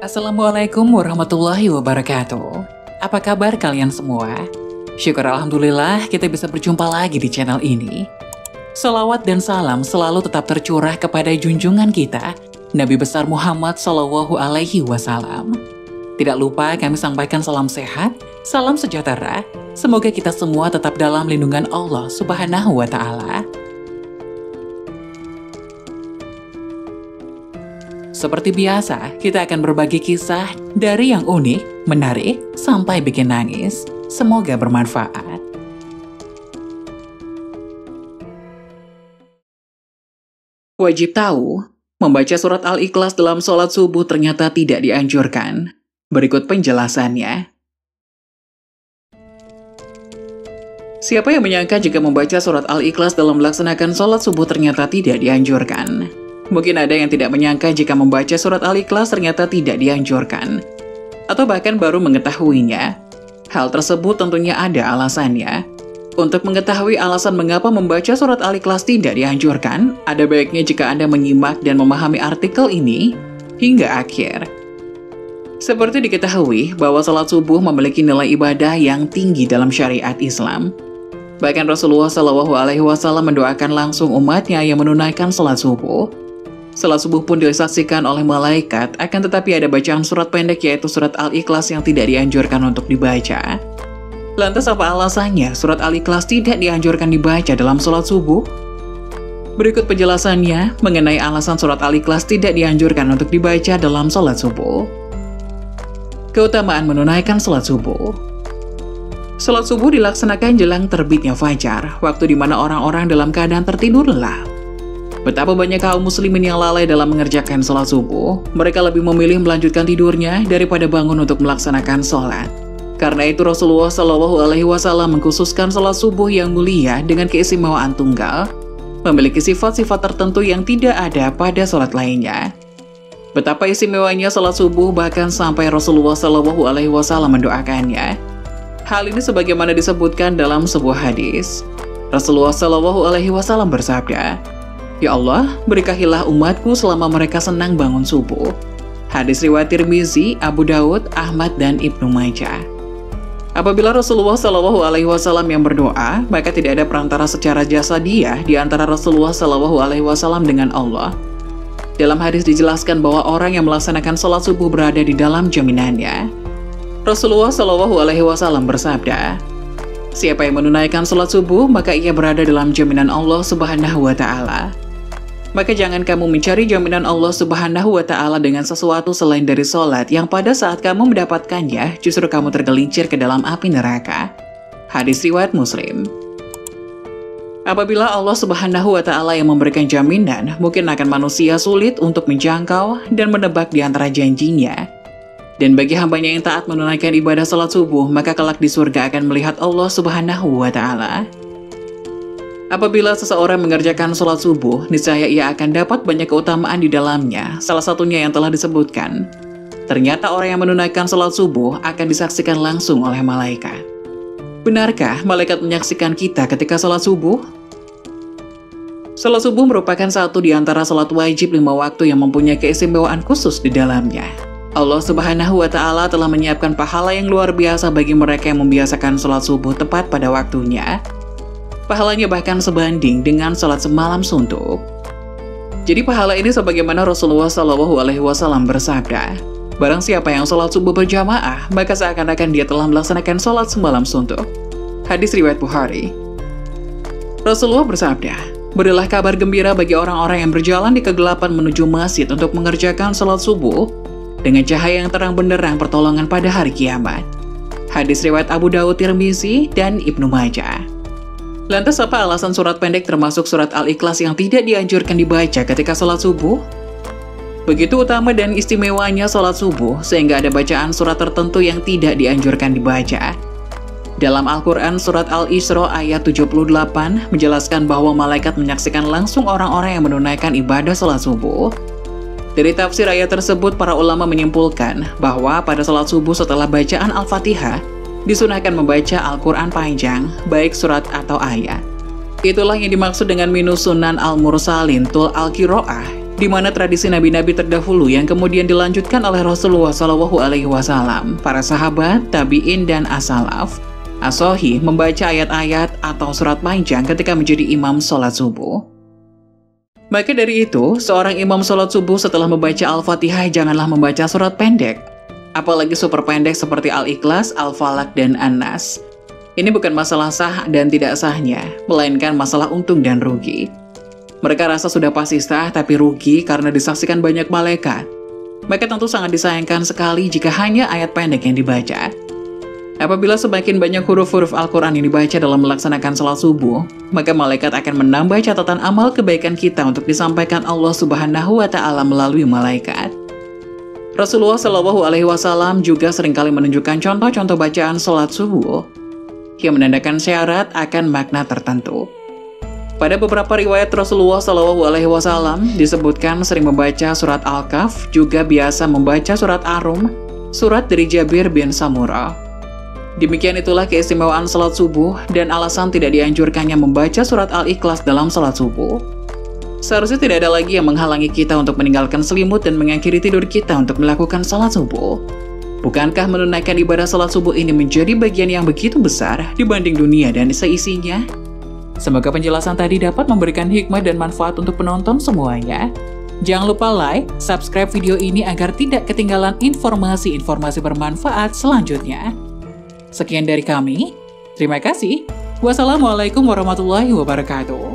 Assalamualaikum warahmatullahi wabarakatuh. Apa kabar kalian semua? Syukur alhamdulillah kita bisa berjumpa lagi di channel ini. Salawat dan salam selalu tetap tercurah kepada junjungan kita, Nabi besar Muhammad Shallallahu Alaihi Wasallam. Tidak lupa kami sampaikan salam sehat, salam sejahtera. Semoga kita semua tetap dalam lindungan Allah Subhanahu wa Ta'ala. Seperti biasa, kita akan berbagi kisah dari yang unik, menarik, sampai bikin nangis. Semoga bermanfaat. Wajib tahu, membaca surat Al-Ikhlas dalam sholat subuh ternyata tidak dianjurkan. Berikut penjelasannya. Siapa yang menyangka jika membaca surat Al-Ikhlas dalam melaksanakan sholat subuh ternyata tidak dianjurkan? Mungkin ada yang tidak menyangka jika membaca surat Al-Ikhlas ternyata tidak dianjurkan, atau bahkan baru mengetahuinya. Hal tersebut tentunya ada alasannya. Untuk mengetahui alasan mengapa membaca surat Al-Ikhlas tidak dianjurkan, ada baiknya jika Anda menyimak dan memahami artikel ini hingga akhir. Seperti diketahui bahwa salat subuh memiliki nilai ibadah yang tinggi dalam syariat Islam. Bahkan Rasulullah Shallallahu Alaihi Wasallam mendoakan langsung umatnya yang menunaikan salat subuh. Salat subuh pun disaksikan oleh malaikat, akan tetapi ada bacaan surat pendek yaitu surat Al-Ikhlas yang tidak dianjurkan untuk dibaca. Lantas apa alasannya surat Al-Ikhlas tidak dianjurkan dibaca dalam salat subuh? Berikut penjelasannya mengenai alasan surat Al-Ikhlas tidak dianjurkan untuk dibaca dalam salat subuh. Keutamaan menunaikan salat subuh. Salat subuh dilaksanakan jelang terbitnya fajar, waktu di mana orang-orang dalam keadaan tertidur lelap. Betapa banyak kaum muslimin yang lalai dalam mengerjakan sholat subuh, mereka lebih memilih melanjutkan tidurnya daripada bangun untuk melaksanakan sholat. Karena itu Rasulullah Shallallahu Alaihi Wasallam mengkhususkan sholat subuh yang mulia dengan keistimewaan tunggal, memiliki sifat-sifat tertentu yang tidak ada pada sholat lainnya. Betapa istimewanya sholat subuh bahkan sampai Rasulullah Shallallahu Alaihi Wasallam mendoakannya. Hal ini sebagaimana disebutkan dalam sebuah hadis. Rasulullah Shallallahu Alaihi Wasallam bersabda, "Ya Allah, berkahilah umatku selama mereka senang bangun subuh." Hadis riwayat Tirmizi, Abu Daud, Ahmad, dan Ibnu Majah. Apabila Rasulullah Shallallahu Alaihi Wasallam yang berdoa, maka tidak ada perantara secara jasadiah di antara Rasulullah Shallallahu Alaihi Wasallam dengan Allah. Dalam hadis dijelaskan bahwa orang yang melaksanakan sholat subuh berada di dalam jaminannya. Rasulullah Shallallahu Alaihi Wasallam bersabda, "Siapa yang menunaikan sholat subuh, maka ia berada dalam jaminan Allah Subhanahu wa Ta'ala." Maka jangan kamu mencari jaminan Allah Subhanahu wa Ta'ala dengan sesuatu selain dari sholat yang pada saat kamu mendapatkannya, justru kamu tergelincir ke dalam api neraka. Hadis riwayat Muslim. Apabila Allah Subhanahu wa Ta'ala yang memberikan jaminan, mungkin akan manusia sulit untuk menjangkau dan menebak di antara janjinya. Dan bagi hambanya yang taat menunaikan ibadah salat subuh, maka kelak di surga akan melihat Allah Subhanahu wa Ta'ala. Apabila seseorang mengerjakan sholat subuh, niscaya ia akan dapat banyak keutamaan di dalamnya, salah satunya yang telah disebutkan. Ternyata orang yang menunaikan sholat subuh akan disaksikan langsung oleh malaikat. Benarkah malaikat menyaksikan kita ketika sholat subuh? Sholat subuh merupakan satu di antara sholat wajib 5 waktu yang mempunyai keistimewaan khusus di dalamnya. Allah Subhanahu wa Ta'ala telah menyiapkan pahala yang luar biasa bagi mereka yang membiasakan sholat subuh tepat pada waktunya. Pahalanya bahkan sebanding dengan sholat semalam suntuk. Jadi pahala ini sebagaimana Rasulullah Shallallahu Alaihi Wasallam bersabda, "Barang siapa yang sholat subuh berjamaah, maka seakan-akan dia telah melaksanakan sholat semalam suntuk." Hadis riwayat Bukhari. Rasulullah bersabda, "Berilah kabar gembira bagi orang-orang yang berjalan di kegelapan menuju masjid untuk mengerjakan sholat subuh dengan cahaya yang terang benderang pertolongan pada hari kiamat." Hadis riwayat Abu Daud, Tirmizi, dan Ibnu Majah. Lantas apa alasan surat pendek termasuk surat Al-Ikhlas yang tidak dianjurkan dibaca ketika sholat subuh? Begitu utama dan istimewanya sholat subuh, sehingga ada bacaan surat tertentu yang tidak dianjurkan dibaca. Dalam Al-Quran surat Al-Isra ayat 78 menjelaskan bahwa malaikat menyaksikan langsung orang-orang yang menunaikan ibadah sholat subuh. Dari tafsir ayat tersebut, para ulama menyimpulkan bahwa pada sholat subuh setelah bacaan Al-Fatihah, disunahkan membaca Al-Quran panjang, baik surat atau ayat. Itulah yang dimaksud dengan minus sunan al-mursalin tul al-kiro'ah, di mana tradisi nabi-nabi terdahulu yang kemudian dilanjutkan oleh Rasulullah SAW, para sahabat, tabi'in, dan as-salaf, as-sohih membaca ayat-ayat atau surat panjang ketika menjadi imam sholat subuh. Maka dari itu, seorang imam sholat subuh setelah membaca Al-Fatihah janganlah membaca surat pendek, apalagi super pendek seperti Al-Ikhlas, Al-Falaq, dan An-Nas. Ini bukan masalah sah dan tidak sahnya, melainkan masalah untung dan rugi. Mereka rasa sudah pasti sah tapi rugi karena disaksikan banyak malaikat. Maka tentu sangat disayangkan sekali jika hanya ayat pendek yang dibaca. Apabila semakin banyak huruf-huruf Al-Quran yang dibaca dalam melaksanakan sholat subuh, maka malaikat akan menambah catatan amal kebaikan kita untuk disampaikan Allah Subhanahu wa Ta'ala melalui malaikat. Rasulullah SAW juga seringkali menunjukkan contoh-contoh bacaan sholat subuh yang menandakan syarat akan makna tertentu. Pada beberapa riwayat Rasulullah SAW disebutkan sering membaca surat Al-Kahf, juga biasa membaca surat Ar-Rum, surat dari Jabir bin Samurah. Demikian itulah keistimewaan salat subuh dan alasan tidak dianjurkannya membaca surat Al-Ikhlas dalam salat subuh. Seharusnya tidak ada lagi yang menghalangi kita untuk meninggalkan selimut dan mengakhiri tidur kita untuk melakukan salat subuh. Bukankah menunaikan ibadah salat subuh ini menjadi bagian yang begitu besar dibanding dunia dan seisinya? Semoga penjelasan tadi dapat memberikan hikmah dan manfaat untuk penonton semuanya. Jangan lupa like, subscribe video ini agar tidak ketinggalan informasi-informasi bermanfaat selanjutnya. Sekian dari kami, terima kasih. Wassalamualaikum warahmatullahi wabarakatuh.